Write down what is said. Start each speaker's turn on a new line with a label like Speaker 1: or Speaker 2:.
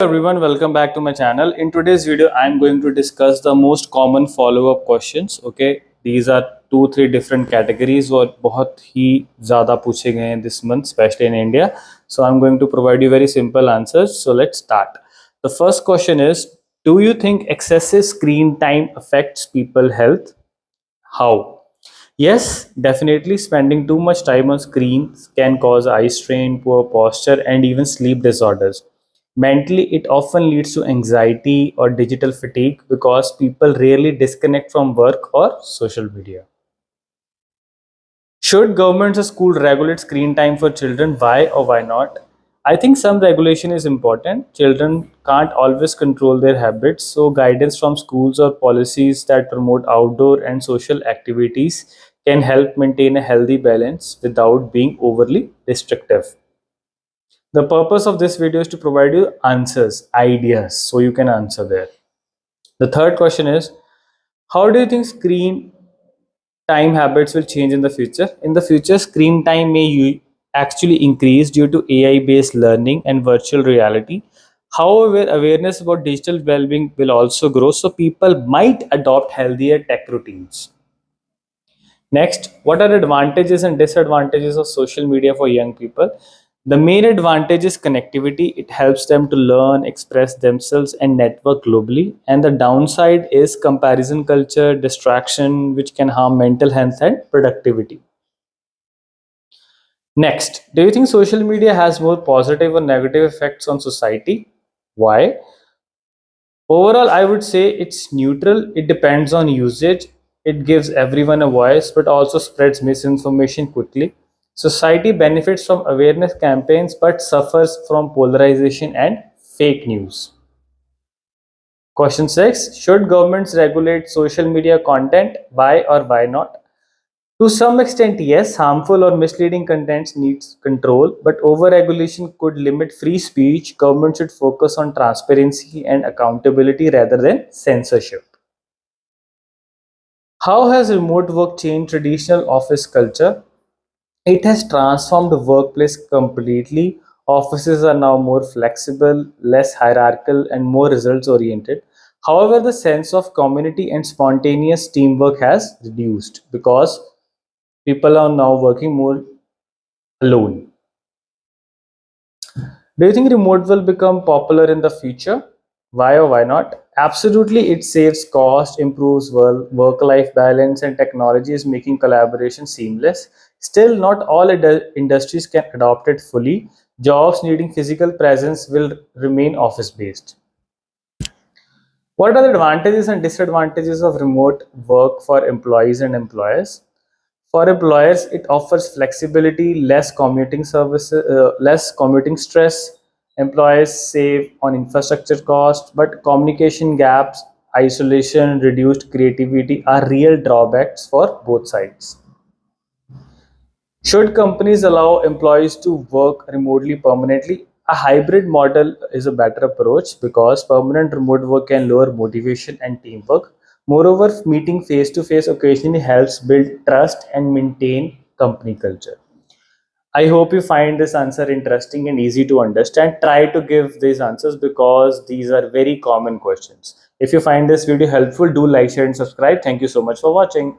Speaker 1: Everyone, welcome back to my channel. In today's video I'm going to discuss the most common follow-up questions. Okay, these are 2-3 different categories और बहुत ही ज़्यादा पूछे गए हैं this month, especially in India. So I'm going to provide you very simple answers. So let's start. The first question is, do you think excessive screen time affects people health? How? Yes, definitely. Spending too much time on screens can cause eye strain, poor posture, and even sleep disorders. Mentally, it often leads to anxiety or digital fatigue because people rarely disconnect from work or social media. Should governments or schools regulate screen time for children? Why or why not? I think some regulation is important. Children can't always control their habits, so guidance from schools or policies that promote outdoor and social activities can help maintain a healthy balance without being overly restrictive. The purpose of this video is to provide you answers, ideas, so you can answer there. The third question is, how do you think screen time habits will change in the future? In the future, screen time may actually increase due to AI based learning and virtual reality. However, awareness about digital well being will also grow, so people might adopt healthier tech routines. Next, what are the advantages and disadvantages of social media for young people? The main advantage is connectivity. It helps them to learn, express themselves, and network globally. And the downside is comparison culture, distraction, which can harm mental health and productivity. Next, do you think social media has more positive or negative effects on society? Why? Overall, I would say it's neutral. It depends on usage. It gives everyone a voice, but also spreads misinformation quickly. Society benefits from awareness campaigns, but suffers from polarization and fake news. Question 6, should governments regulate social media content? Why or why not? To some extent, yes, harmful or misleading content needs control, but over-regulation could limit free speech. Government should focus on transparency and accountability rather than censorship. How has remote work changed traditional office culture? It has transformed the workplace completely. Offices are now more flexible, less hierarchical, and more results oriented. However, the sense of community and spontaneous teamwork has reduced because people are now working more alone. Do you think remote will become popular in the future? Why or why not? Absolutely, it saves cost, improves work-life balance, and technology is making collaboration seamless. Still, not all industries can adopt it fully. Jobs needing physical presence will remain office-based. What are the advantages and disadvantages of remote work for employees and employers? For employers, it offers flexibility, less commuting stress. Employers save on infrastructure costs, but communication gaps, isolation, reduced creativity are real drawbacks for both sides. Should companies allow employees to work remotely permanently? A hybrid model is a better approach because permanent remote work can lower motivation and teamwork. Moreover, meeting face to face occasionally helps build trust and maintain company culture. I hope you find this answer interesting and easy to understand. Try to give these answers because these are very common questions. If you find this video helpful, do like, share, and subscribe. Thank you so much for watching.